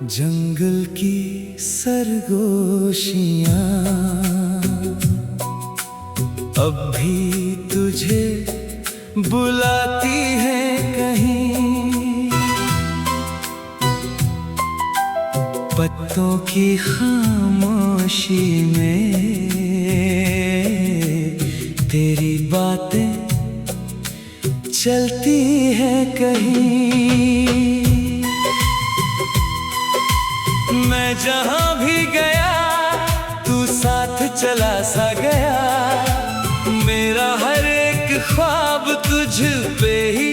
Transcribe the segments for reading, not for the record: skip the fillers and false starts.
जंगल की सरगोशियां अब भी तुझे बुलाती हैं कहीं। पत्तों की खामोशी में तेरी बातें चलती हैं कहीं। मैं जहां भी गया तू साथ चला सा गया। मेरा हर एक ख्वाब तुझ पे ही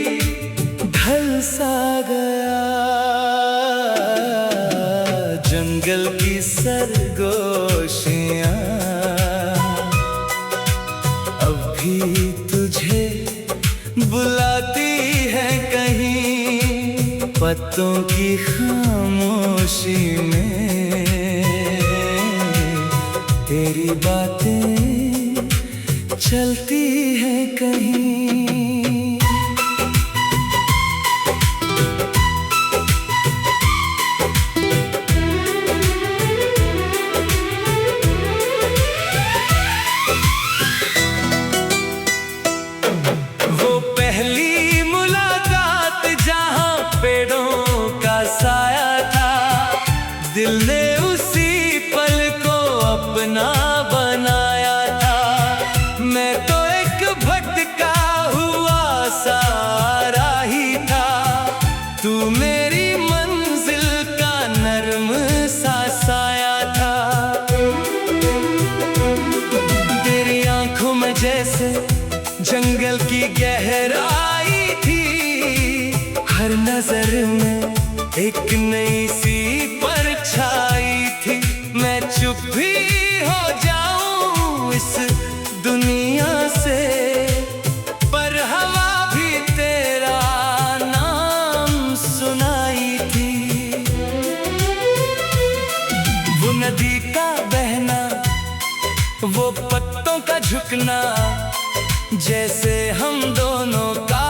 ढल सा गया। जंगल की सरगोशियां अब भी तुझे बुलाती है कहीं। पत्तों की खामोशी में तेरी बातें चलती हैं कहीं। वो पहली मुलाकात जहां पेड़ों का साया था, दिल ने उसी पल को अपना बनाया था। मैं तो एक भटका हुआ सा राही था, तू मेरी मंजिल का नर्म सा साया था। तेरी आंखों में जैसे जंगल की गहराई थी, हर नजर में एक नई सी परछाई थी। मैं चुप भी हो जाऊं इस दुनिया से, पर हवा भी तेरा नाम सुनाई थी। वो नदी का बहना, वो पत्तों का झुकना, जैसे हम दोनों का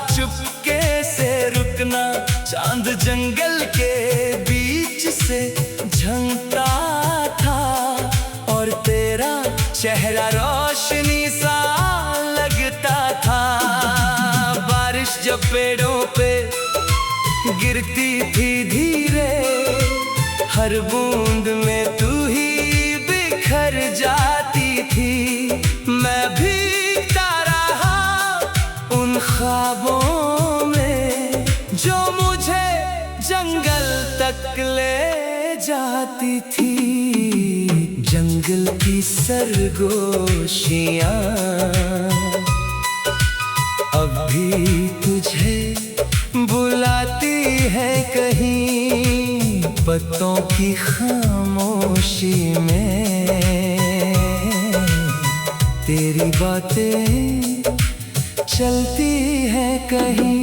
चुपके से रुकना। चांद जंगल के बीच से झंकता था और तेरा चेहरा रोशनी सा लगता था। बारिश जब पेड़ों पे गिरती थी धीरे, हर बूंद में तू ही बिखर जाती थी। मैं भीगता रहा उन ख्वाबों में जो मुझे जंगल तक ले जाती थी। जंगल की सरगोशियां अब भी तुझे बुलाती है कहीं। पत्तों की खामोशी में तेरी बातें चलती हैं कहीं।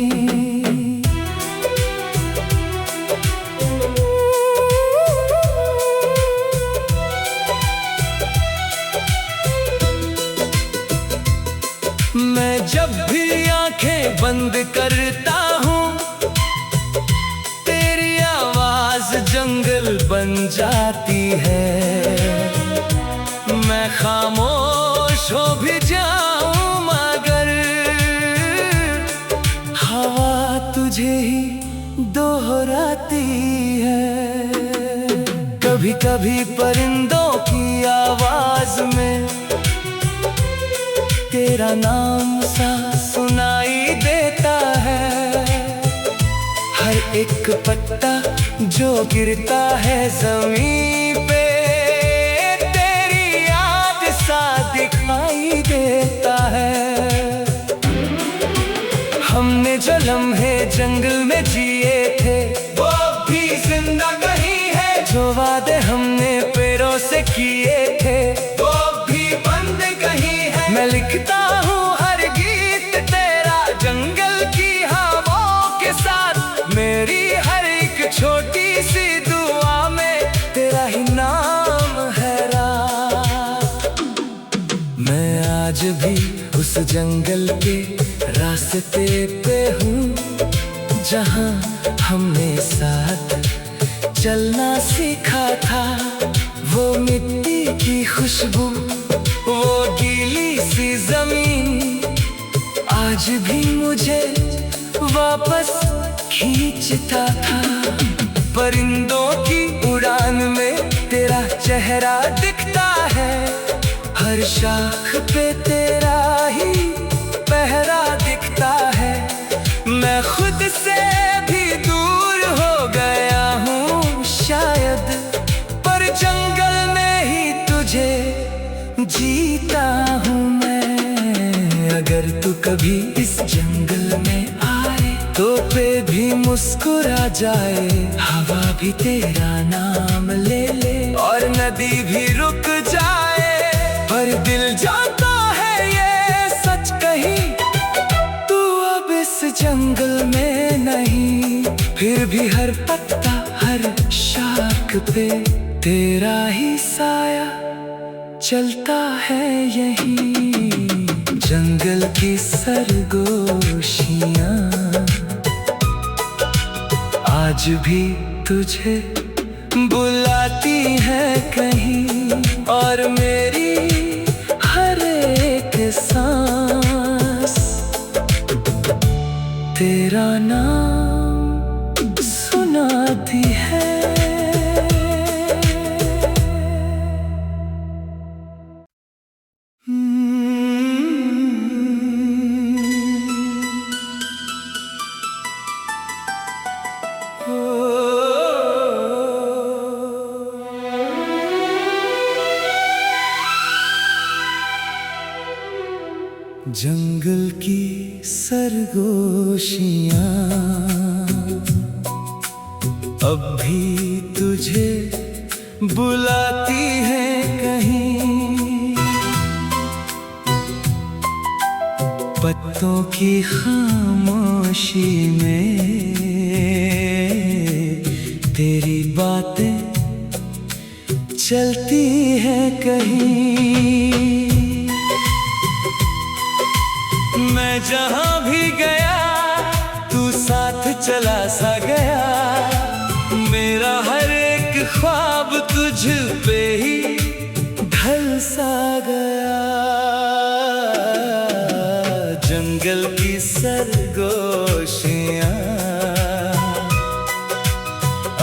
मैं जब भी आंखें बंद करता हूँ, तेरी आवाज जंगल बन जाती है। मैं खामोश हो भी जाऊं मगर हवा तुझे ही दोहराती है। कभी कभी परिंदों की आवाज में तेरा नाम सा सुनाई देता है। हर एक पत्ता जो गिरता है जमीन पे दिखाई देता है। हमने जो लम्हे जंगल में जिए थे वो भी जिंदा कहीं है। जो वादे हमने पेड़ों से किए थे वो भी बंद कहीं है। मैं लिखता हूँ हर गीत तेरा जंगल की हवाओं के साथ। मेरी हर एक छोटी सी दुआ में तेरा ही नाम है। मैं आज भी उस जंगल के रास्ते पे हूँ जहाँ हमने साथ चलना सीखा था। वो मिट्टी की खुशबू, वो गीली सी जमीन आज भी मुझे वापस खींचता था। परिंदों की उड़ान में तेरा चेहरा दिखता है, हर शाख पे तेरा ही पहरा दिखता है। मैं खुद से भी दूर हो गया हूँ शायद, पर जंगल में ही तुझे जीता हूँ मैं। अगर तू कभी इस जंगल में आए तो पे भी मुस्कुरा जाए, हवा भी तेरा नाम ले ले और नदी भी रुक जाए। पर दिल जानता है ये सच कहीं, तू अब इस जंगल में नहीं। फिर भी हर पत्ता हर शाख पे तेरा ही साया चलता है यहीं। जंगल की सरगोशियां आज भी तुझे बुलाती है कहीं, और मेरी हर एक सांस तेरा नाम सुनाती है। जंगल की सरगोशियां अब भी तुझे बुलाती हैं कहीं, पत्तों की खामोशी में तेरी बातें चलती हैं कहीं। मैं जहां भी गया तू साथ चला सा गया, मेरा हर एक ख्वाब तुझ पे ही ढल सा गया। जंगल की सरगोशियां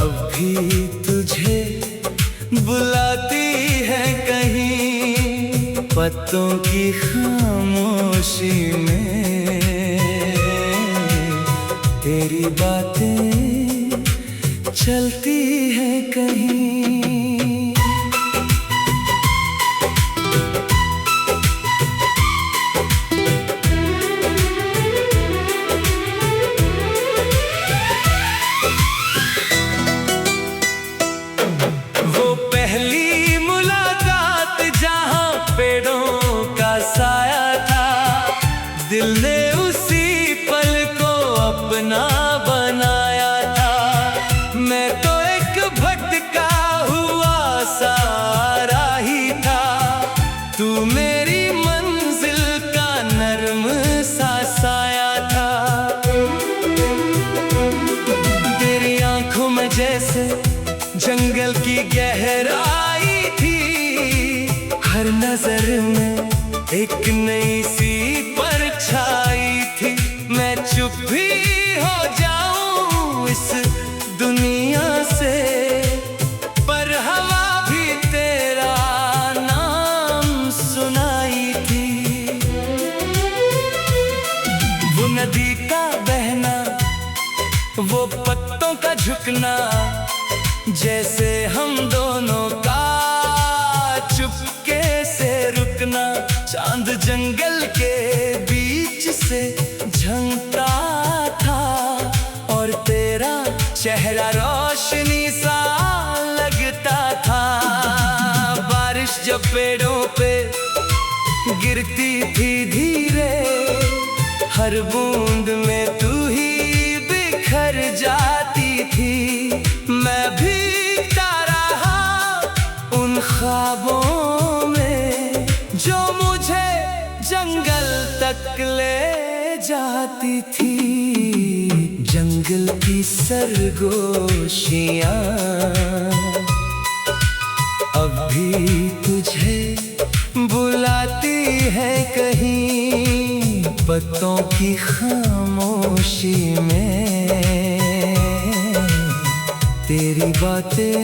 अब भी तुझे बुलाती है कहीं, पत्तों की खामोशी में तेरी बातें चलती हैं कहीं। वो पहली मुलाकात जहां पेड़ों का साया था, दिल ने उसी पल को अपना बनाया था। मैं तो एक भटका हुआ सा राही था, तू मेरी मंजिल का नर्म सा साया था। तेरी आंखों में जैसे जंगल की गहराई थी, हर नजर में एक नई सी परछाई थी। मैं चुप भी हो जाऊं इस दुनिया से, पर हवा भी तेरा नाम सुनाई थी। वो नदी का बहना, वो पत्तों का झुकना, जैसे हम दोनों का चुपके से रुकना। चांद जंगल के बीच से झंकता था, और तेरा चेहरा रोशनी सा लगता था। बारिश जब पेड़ों पे गिरती थी धीरे, हर बूंद में तू ही बिखर जाती थी। मैं भीगता रहा उन ख्वाबों में जो मुझे जंगल तक ले जाती थी। जंगल की सरगोशियां अब भी तुझे बुलाती है कहीं पत्तों की खामोशी में। तेरी बातें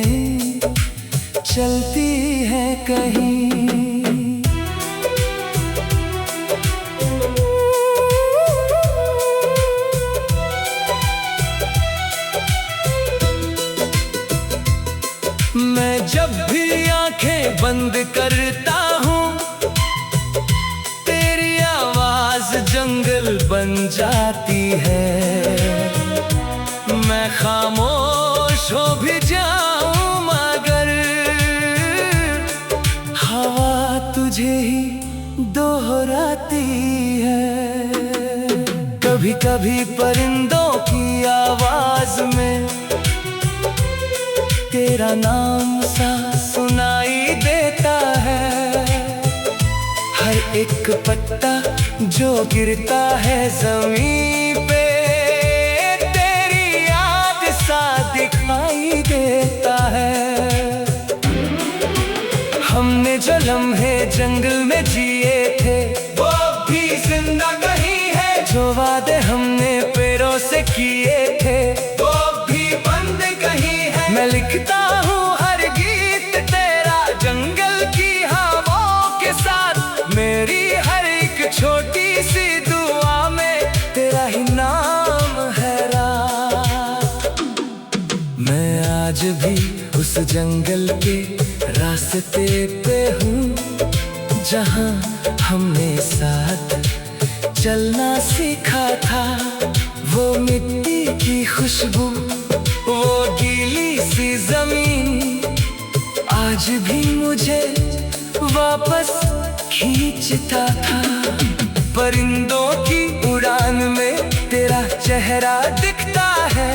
चलती हैं कहीं। मैं जब भी आंखें बंद करता हूँ तेरी आवाज जंगल बन जाती है। मैं खामोश हो भी जाऊं मगर हवा तुझे ही दोहराती है। कभी कभी परिंदों की आवाज में तेरा नाम सा सुनाई देता है। हर एक पत्ता जो गिरता है ज़मीन पे तेरी याद सा दिखाई देता है। हमने जो लम्हे जंगल में जिए थे वो भी जिंदा कहीं है। जो वादे हमने पैरों से किए थे वो भी बंद कहीं है। मैं लिखता हूँ हर गीत तेरा जंगल की हवाओं के साथ। मेरी हर एक छोटी सी दुआ में तेरा ही नाम है रात। मैं आज भी उस जंगल के रास्ते पे हूँ जहाँ हमने साथ चलना सीखा था। वो मिट्टी की खुशबू वो गीली सी जमीन आज भी मुझे वापस खींचता था। परिंदों की उड़ान में तेरा चेहरा दिखता है।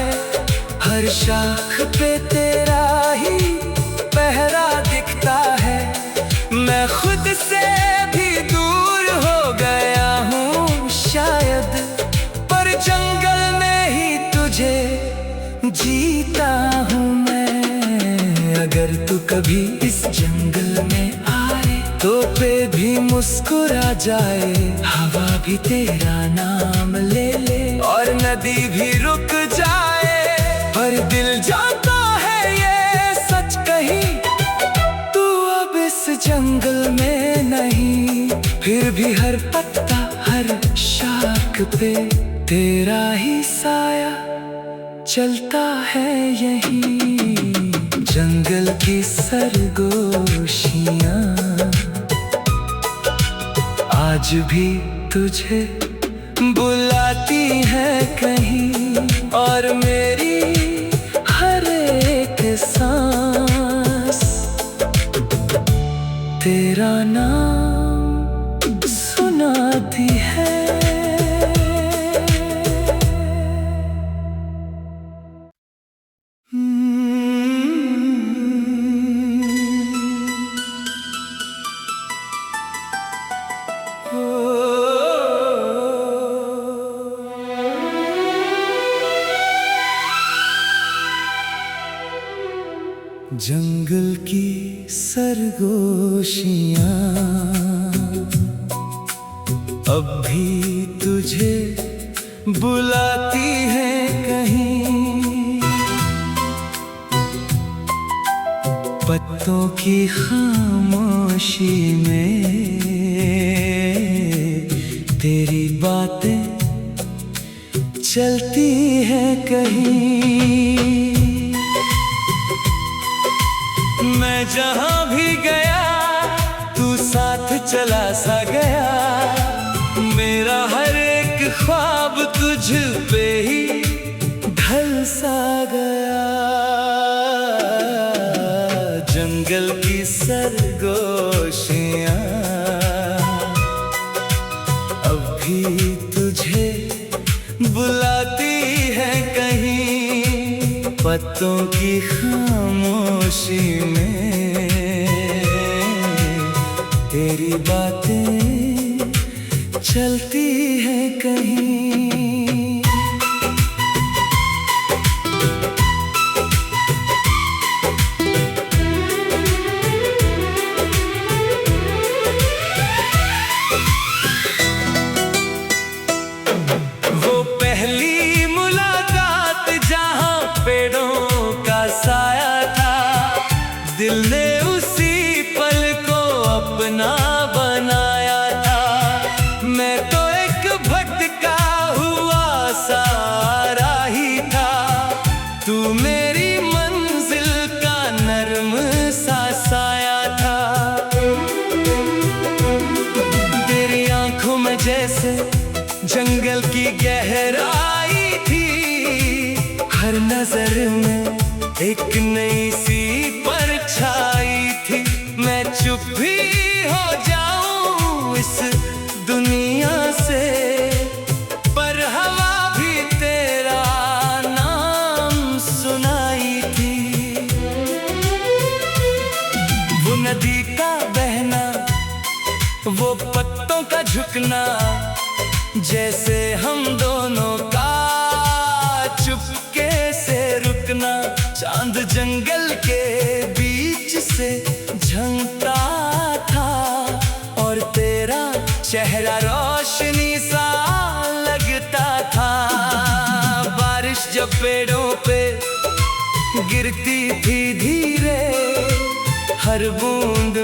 हर शाख पे तेरा ही पहरा दिखता है। मैं खुद से भी दूर हो गया हूँ शायद पर जंगल में ही तुझे जीता हूँ मैं। अगर तू कभी इस जंगल में आए तो पे भी मुस्कुरा जाए। हवा भी तेरा नाम ले ले और नदी भी रुक जाए। पर दिल जानता है ये सच कहीं तू अब इस जंगल में नहीं। फिर भी हर पत्ता हर शाख पे तेरा ही साया चलता है यहीं। जंगल की सरगोशियां आज भी तुझे बुलाती है कहीं और मेरी हर एक सांस तेरा नाम सुनाती है। जंगल की सरगोशियां अब भी तुझे बुलाती हैं कहीं। पत्तों की खामोशी में तेरी बातें चलती हैं कहीं। मैं जहाँ भी गया तू साथ चला सा गया। मेरा हर एक ख्वाब तुझ पे ही ढल सा गया। जंगल की सरगोशियां अब भी तुझे बुलाती है कहीं। पत्तों की खामोशी में तेरी बातें चलती हैं कहीं। हर नजर में एक नई सी परछाई थी। मैं चुप भी हो जाऊं इस दुनिया से, पर हवा भी तेरा नाम सुनाई थी। वो नदी का बहना, वो पत्तों का झुकना, जैसे हम दोनों का चुपके से रुकना। चांद जंगल के बीच से झंकता था और तेरा चेहरा रोशनी सा लगता था। बारिश जब पेड़ों पे गिरती थी धीरे, हर बूंद